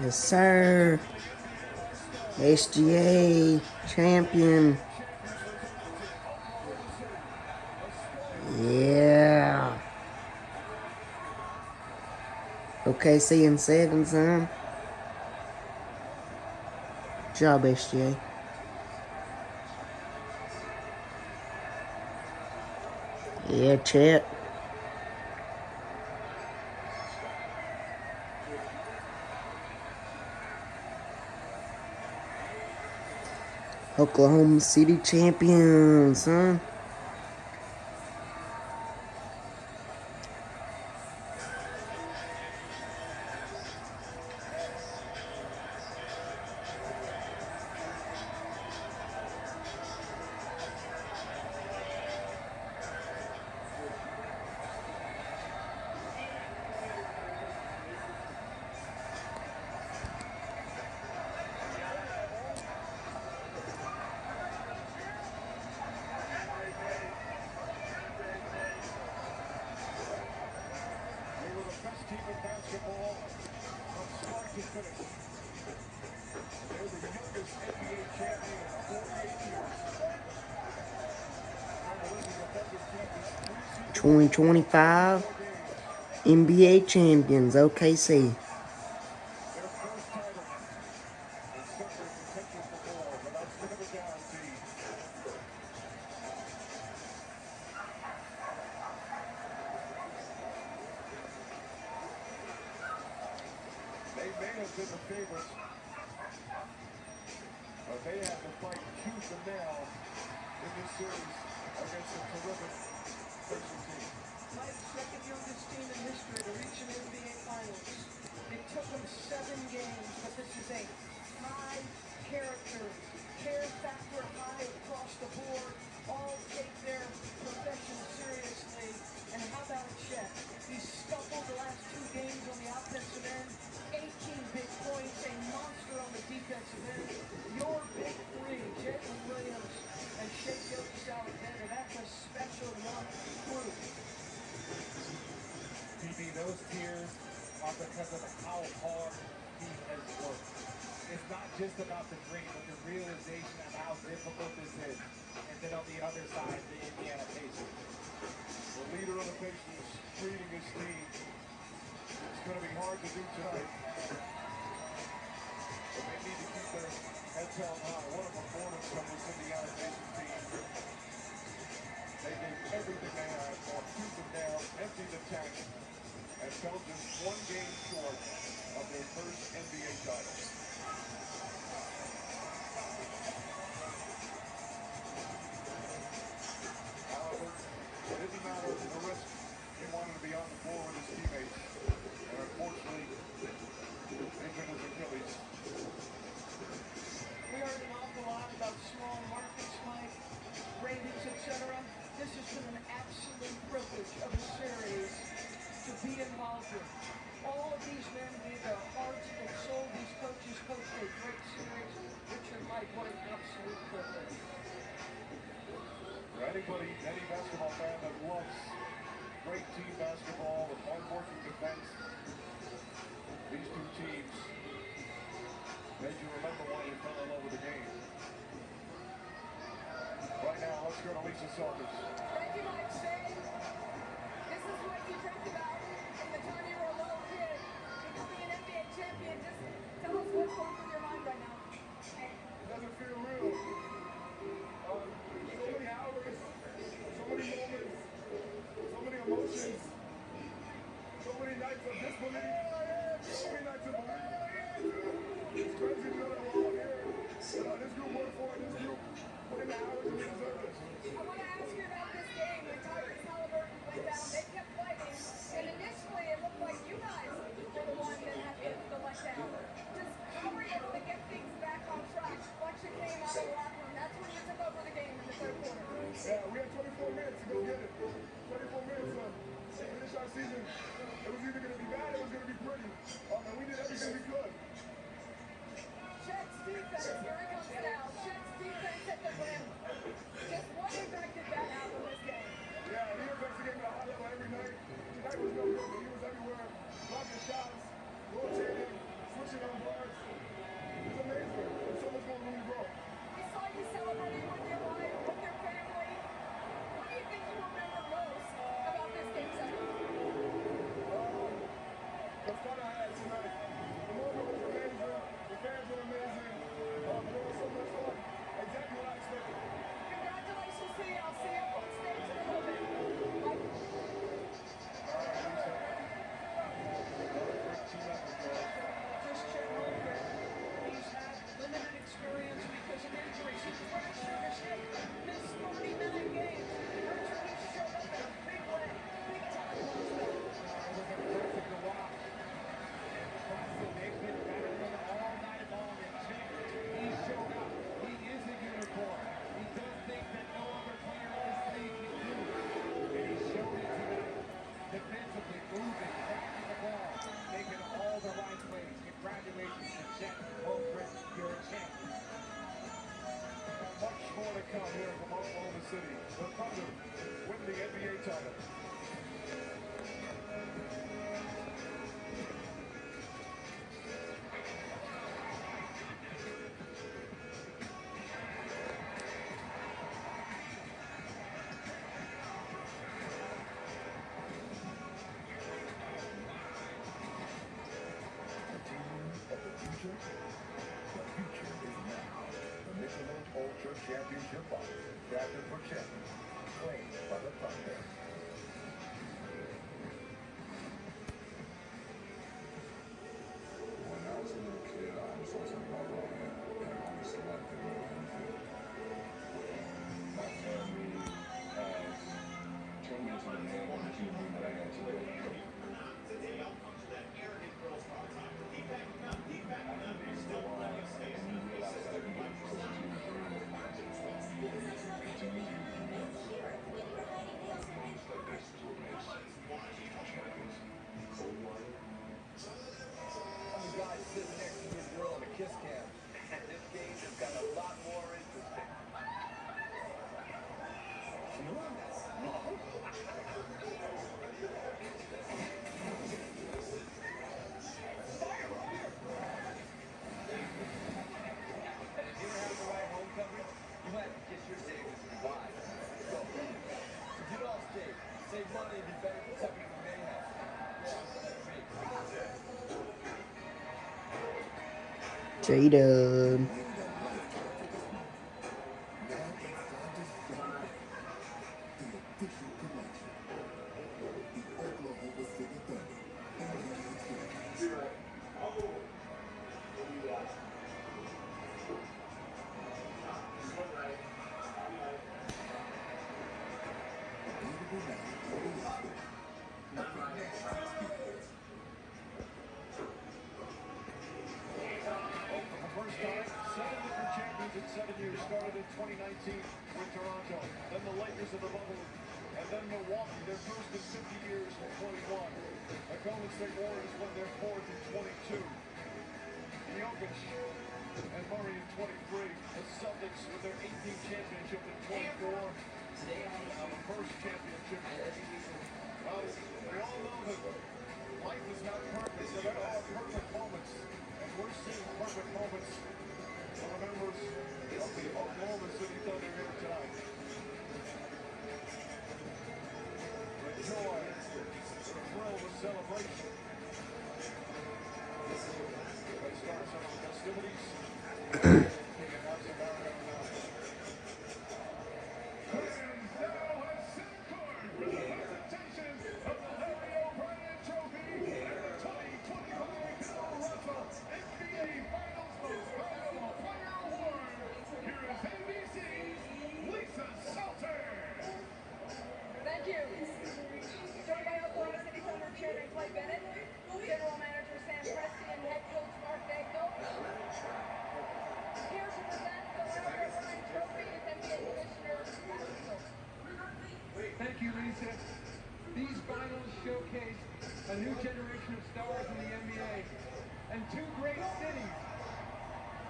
Yes, sir. SGA champion. Yeah. OKC in 7, son. Good job, SGA. Yeah, Chet. Oklahoma City champions, son. They were the best team in basketball from start to finish. They're the youngest NBA champion in 48 years. Remember, this is a Thunder team that's 3 seasons in a row, 2025 4 games. NBA champions, OKC. Their first title, and certainly potential for more, but that's never guaranteed. They may have been the favorites, but they had to fight tooth and nail in this series against a terrific Pacers team. Mike's second youngest team in history to reach an NBA Finals. It took them 7 games, but this is a high character, care factor high across the board. All take their profession seriously. And how about Chet? He scuffled the last 2 games on the offensive end. 18 big points, a monster on the defensive end. Your big three, Jalen Williams and Shea Gilgeous-Alexander, that's a special one group. PB, those tears are because of how hard he has worked. It's not just about the dream, but the realization of how difficult this is. And then on the other side, the Indiana Pacers. The leader of the Pacers treating his team. It's going to be hard to do tonight. But they need to keep their heads held high. What a performance from this Indiana Pacers team. They gave everything they had, fought tooth and nail, emptied the tank, and fell just 1 game short of their first NBA title. However, it didn't matter the risk. He wanted to be on the floor with his teammates, and unfortunately, injured his Achilles. We heard an awful lot about small markets, Mike, ratings, etc. This has been an absolute privilege of a series to be involved in. All of these men gave their hearts and soul. These coaches coached a great series. Richard, Mike, what an absolute privilege. For anybody, any basketball fan that loves great team basketball and hard-working defense, these 2 teams made you remember why you fell in love with the game. Right now, let's go to Lisa Salters. Thank you, Mike Shea. This is what you dreamt about from the time you were a little kid, becoming an NBA champion. Just tell us what's going through your mind right now. It doesn't feel real. So many hours, so many moments, so many emotions, so many nights of disbelief, so many nights of belief. It's crazy to know that we're all here. This group worked for it, this group put in the hours and we deserve this. I want to ask you about this game. When Tyrese Halliburton went down, they kept fighting, and initially it looked like you guys were the one that had hit the letdown. Just how were you able to get things back on track? Flexion came out of the locker room. That's when you took over the game in the 3rd quarter. Yeah, we had 24 minutes to go get it. 24 minutes to finish our season. It was either going to be bad or it was going to be pretty. And we did everything we could. Chet's defense, here it comes now. Chet's defense at the rim. Just what impact did that have on this game? Yeah, he affects the game at a high level every night. Tonight was no good, but he was everywhere. Blocking shots, rotating, switching on balls. down here from Oklahoma City. The Thunder win the NBA title. Ultra Championship bottle, drafted for champions, claimed by the Thunder. When I was a little kid, I was always about rolling and only selected me infield. My family has turned me into the man and the human being that I am today. Guys sitting next to your girl in a kiss cam. And this game has got a lot more interesting. And if you don't have the right home coverage, you might have to kiss your savings goodbye. So, if you all stay, save money and be better protected from mayhem. J-Dub. Seven different champions in 7 years. Started in 2019 with Toronto, then the Lakers of the bubble, and then Milwaukee, their first in 50 years in 21. The Golden State Warriors won their fourth in 22. Jokic and Murray in 23. The Celtics with their 18th championship in 24. The first championship. Well, we all know that life is not perfect, so there are perfect moments. And we're seeing perfect moments for the members of the Oklahoma City Thunder here tonight. The joy, the thrill, the celebration. Let's start some of the festivities. Thank you. Joined by Oklahoma City Thunder Chairman Clay Bennett, General Manager Sam Presti, and Head Coach Mark Daigneault. Here to present the Larry O'Brien Trophy is NBA Commissioner Matt Mitchell. Thank you, Lisa. These finals showcase a new generation of stars in the NBA and two great cities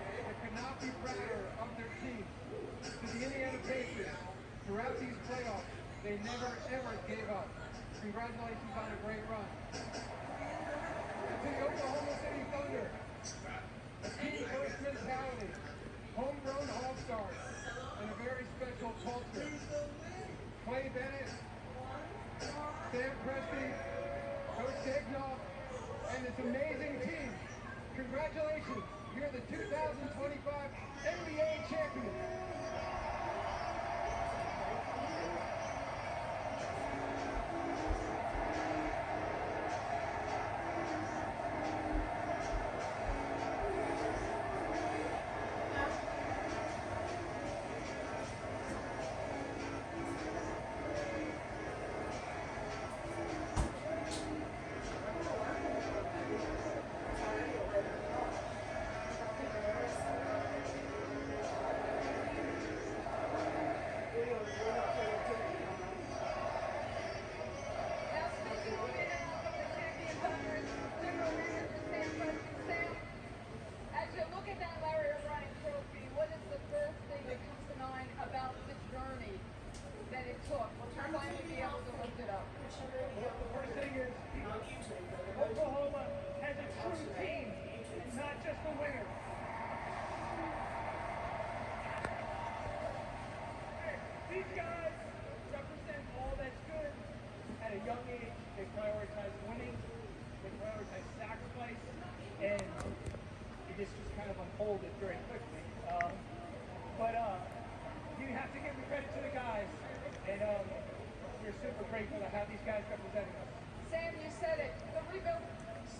that could not be prouder of their team. To the Indiana Pacers, throughout these playoffs, they never, ever gave up. Congratulations on a great run. And to the Oklahoma City Thunder, a team-first mentality, homegrown all-stars, and a very special culture. Clay Bennett, Sam Presti, Coach Daigneault, and this amazing team. Congratulations, you're the 2025 NBA champions. guys represent all that's good. At a young age, they prioritize winning, they prioritize sacrifice, and it just kind of unfolded very quickly. You have to give the credit to the guys, and we're super grateful to have these guys representing us. Sam, you said it. The rebuild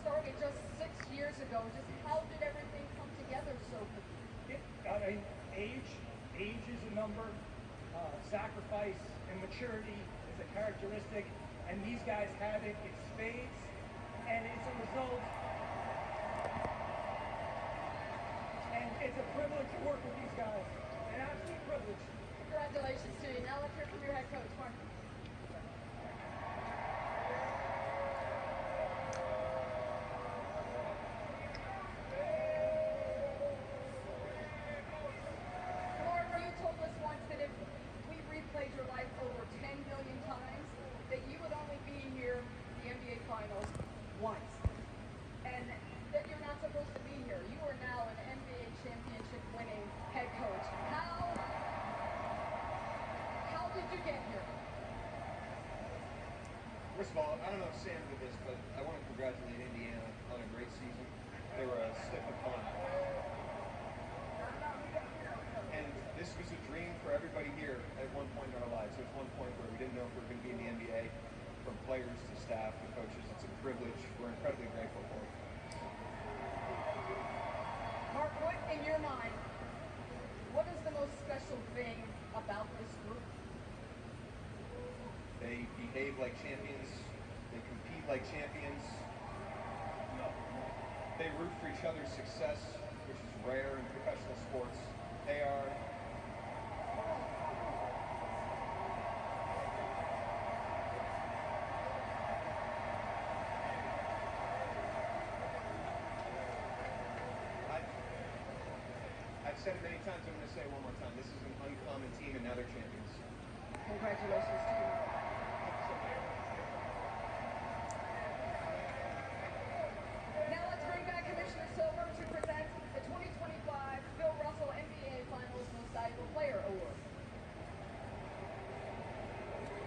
started just 6 years ago. Just how did everything come together so quickly? I mean, age is a number. Sacrifice and maturity is a characteristic, and these guys have it in spades, and it's a result. And it's a privilege to work with these guys. An absolute privilege. Congratulations to you. Now let's hear from your head coach, Mark. Mark, you told us once that if we replayed your life over 10 billion times, that you would only be here the NBA Finals once. And that you're not supposed to be here. You are now an NBA championship winning head coach. How did you get here? First of all, I don't know if Sam did this, but I want to congratulate Indiana on a great season. They were a stiff opponent. And this was a dream for everybody here at one point in our lives. There was one point where we didn't know if we were going to be in the NBA. From players to staff to coaches, it's a privilege. We're incredibly grateful for it. Mark, what in your mind, what is the most special thing about this group? They behave like champions. They compete like champions. They root for each other's success, which is rare in professional sports. They are I've said it many times, I'm going to say it one more time. This is an uncommon team, and now they're champions. Congratulations to you. Now let's bring back Commissioner Silver to present the 2025 Bill Russell NBA Finals Most Valuable Player Award.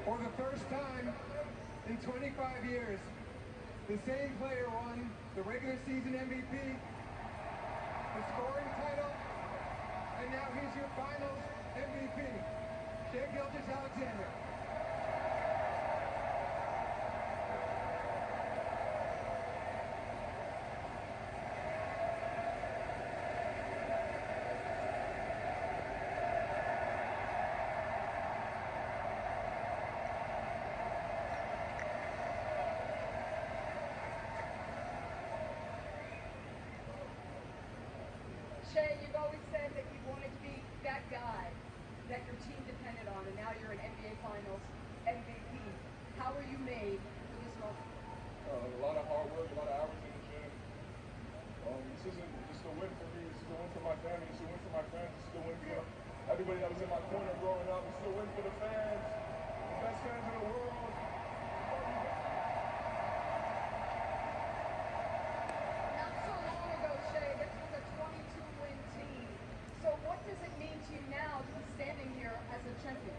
For the first time in 25 years, the same player won the regular season MVP, the scoring title, and now he's your finals MVP, Shai Gilgeous-Alexander. Shai, you've always said that you wanted to be that guy that your team depended on, and now you're an NBA Finals MVP. How were you made for this moment? A lot of hard work, a lot of hours in the gym. This isn't just a win for me. This is a win for my family. This is a win for my friends. This is a win for everybody that was in my corner growing up. This is a win for the fans, the best fans in the world. Not so long ago, Shai, this was a 22-win team. So what does it mean to you now to be standing here as a champion?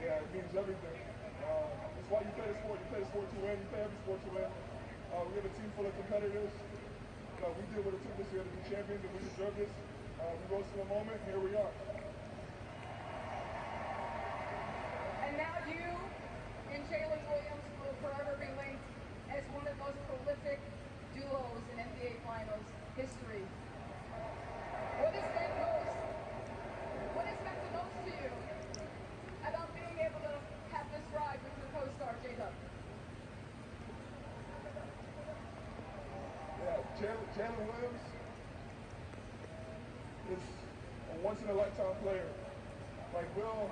Yeah, it means everything. That's why you play the sport. You play the sport to win. You play every sport to win. We have a team full of competitors. We did what it took this year to be champions, and we deserve this. We rose to the moment. Here we are. And now you and Jalen Williams will forever be linked as one of the most prolific duos in NBA Finals history. What has meant the most to you about being able to have this ride with your co-star, J-Dub? Yeah, Jalen Williams is a once-in-a-lifetime player. Like Will,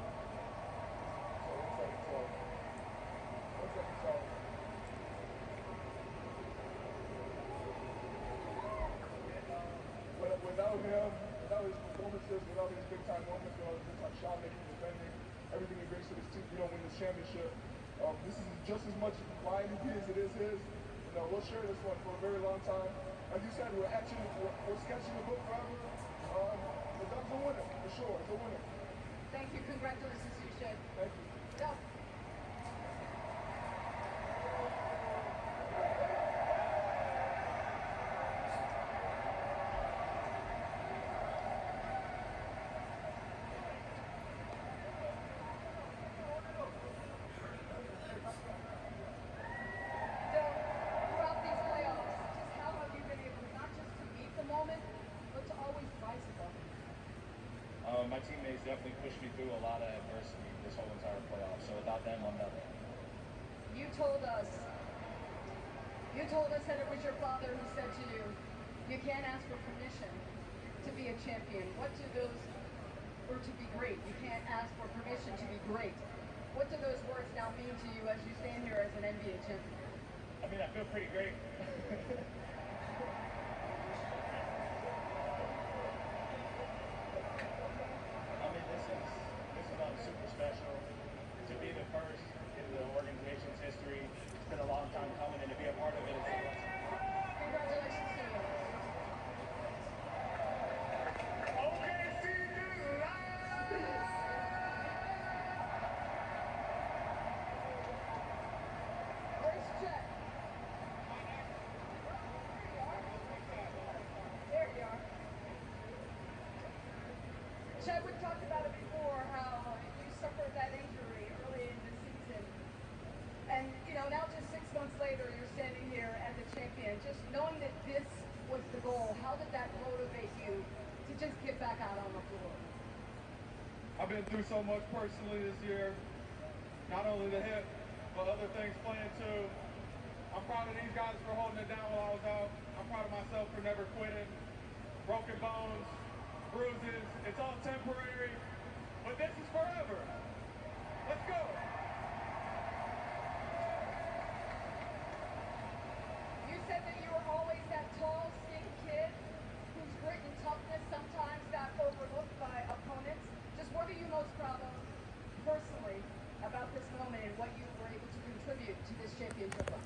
without him, without his performances, without his big-time moments, without his big-time shot making, defending, everything he brings to this team, win this championship. This is just as much my MVP as it is his. We'll share this one for a very long time. Like you said, we're sketching the book forever. But that's a winner, for sure. It's a winner. Thank you. Congratulations, you should. Thank you. Go. Throughout these playoffs, just how have you been able not just to meet the moment, but to always rise above it? My teammates definitely pushed me through a lot of adversity this whole entire playoff. So without them, I'm nothing. You told us that it was your father who said to you, you can't ask for permission to be a champion. What do those, or to be great, you can't ask for permission to be great. What do those words now mean to you as you stand here as an NBA champion? I mean, I feel pretty great. I mean, this is super special to be the first in the organization's history. It's been a long time coming, and to be a part of it is so much. Congratulations to you. OKC Race check. There you are. Chad, we talked about it before, how you suffered that injury early in the season. And, you know, now just 6 months later, you're standing here as a champion. Just knowing that this was the goal, how did that motivate you to just get back out on the floor? I've been through so much personally this year. Not only the hip, but other things playing too. I'm proud of these guys for holding it down while I was out. I'm proud of myself for never quitting. Broken bones, bruises, it's all temporary, but this is forever. Let's go. You said that you were always that tall, skinny kid whose grit and toughness sometimes got overlooked by opponents. Just what are you most proud of personally about this moment and what you were able to contribute to this championship run?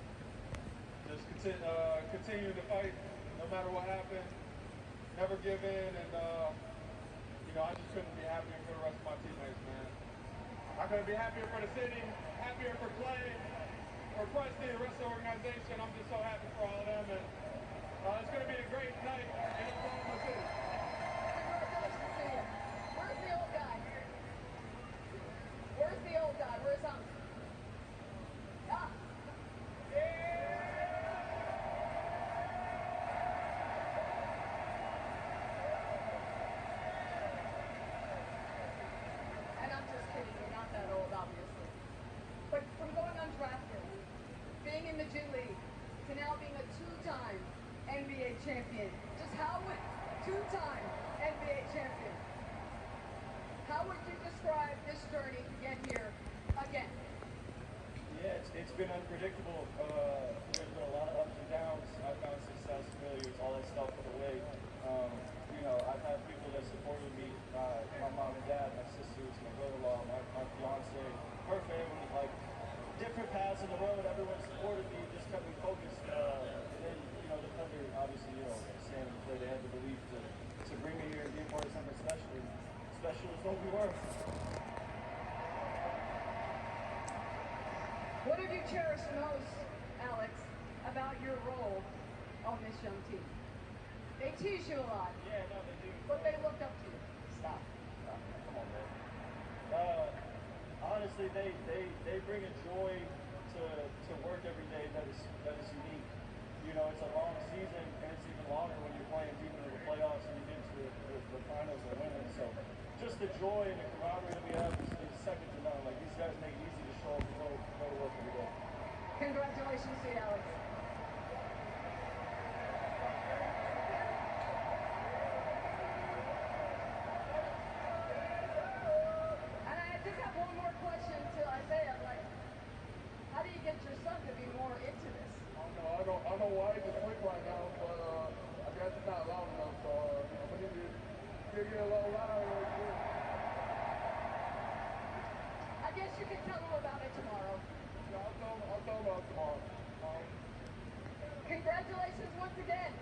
Just continue to fight no matter what happens. Never give in, and you know, I just couldn't be happier for the rest of my teammates, man. I couldn't be happier for the city, happier for Clay, for Preston, the rest of the organization. I'm just so happy for all of them, and it's going to be a great night in Oklahoma City. Congratulations to you. Where's the old guy? Where's the old guy? Where's Hunk? Ah. And I'm just kidding, you're not that old, obviously. But from going undrafted, being in the G League, to now being a two-time NBA champion, just how would, two-time NBA champion, how would you describe this journey to get here again? Yeah, it's been unpredictable. There's been a lot of ups and downs. I found success, failures, all that stuff on the way. You know, I've had people that supported me, my mom and dad, my sisters, my brother-in-law, my fiance, her family, like different paths in the road. Everyone supported me, just kept me focused. And then, you know, the Thunder, obviously, you know, stand and play. They had the belief to bring me here and be a part of something special. And special is what we were. What have you cherished most, Alex, about your role on this young team? They tease you a lot, Yeah, no, they do. but they look up to you. Stop. Come on, man. Honestly, they bring a joy to work every day that is unique. You know, it's a long season, and it's even longer when you're playing deep into the playoffs and you get to the finals and winning. So just the joy and the camaraderie that we have is second to none. Like, these guys make it easy to show up and go to work every day. Congratulations to you, Alex. And I just have one more question to Isaiah. Like, how do you get your son to be more into this? I don't know why he's asleep right now, but I guess it's not loud enough, so I'm going to need to get a little louder. I guess you can tell him about it tomorrow. Yeah, I'll tell him about it tomorrow. Congratulations once again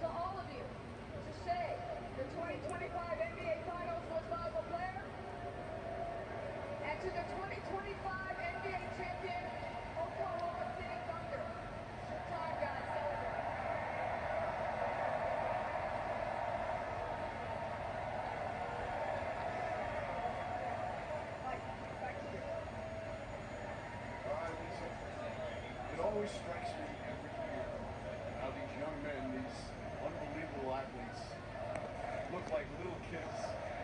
to all of you. To Shea, the 2025 NBA Finals Most Valuable Player, just strikes me every year how these young men, these unbelievable athletes, look like little kids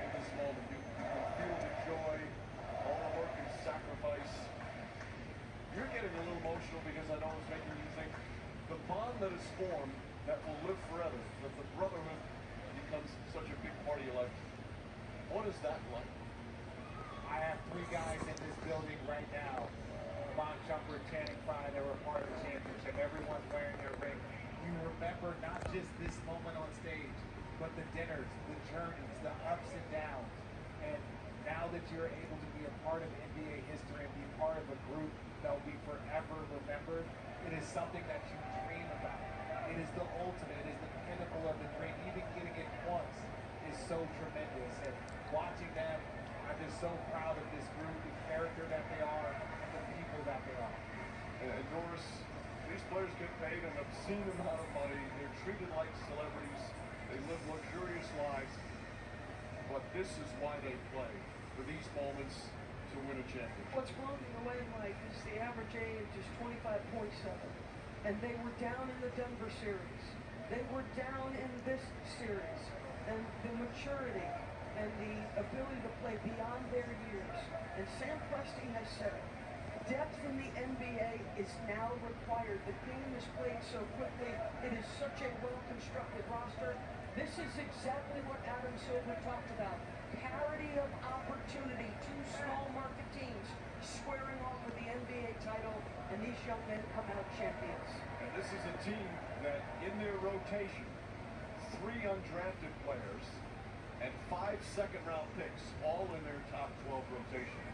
in this moment. You can feel the joy, all the work and sacrifice. You're getting a little emotional because I know it's making you think the bond that is formed that will live forever, that the brotherhood becomes such a big part of your life. What is that like? I have 3 guys in this building right now. Von Jumper, Channing Frye, they were part of the championship. Everyone's wearing their ring. You remember not just this moment on stage, but the dinners, the journeys, the ups and downs. And now that you're able to be a part of NBA history and be part of a group that will be forever remembered, it is something that you dream about. It is the ultimate, it is the pinnacle of the dream. Even getting it once is so tremendous. And watching them, I'm just so proud of this group, the character that they are, and the people that they are. And Doris, these players get paid an obscene amount of money. They're treated like celebrities. They live luxurious lives. But this is why they play, for these moments to win a championship. What's blown me away, Mike, is the average age is 25.7. And they were down in the Denver series. They were down in this series. And the maturity and the ability to play beyond their years. And Sam Presti has said it. Depth in the NBA is now required. The game is played so quickly. It is such a well-constructed roster. This is exactly what Adam Silver talked about. Parity of opportunity. 2 small market teams squaring off for the NBA title, and these young men come out champions. And this is a team that, in their rotation, 3 undrafted players and 5 second-round picks, all in their top 12 rotation.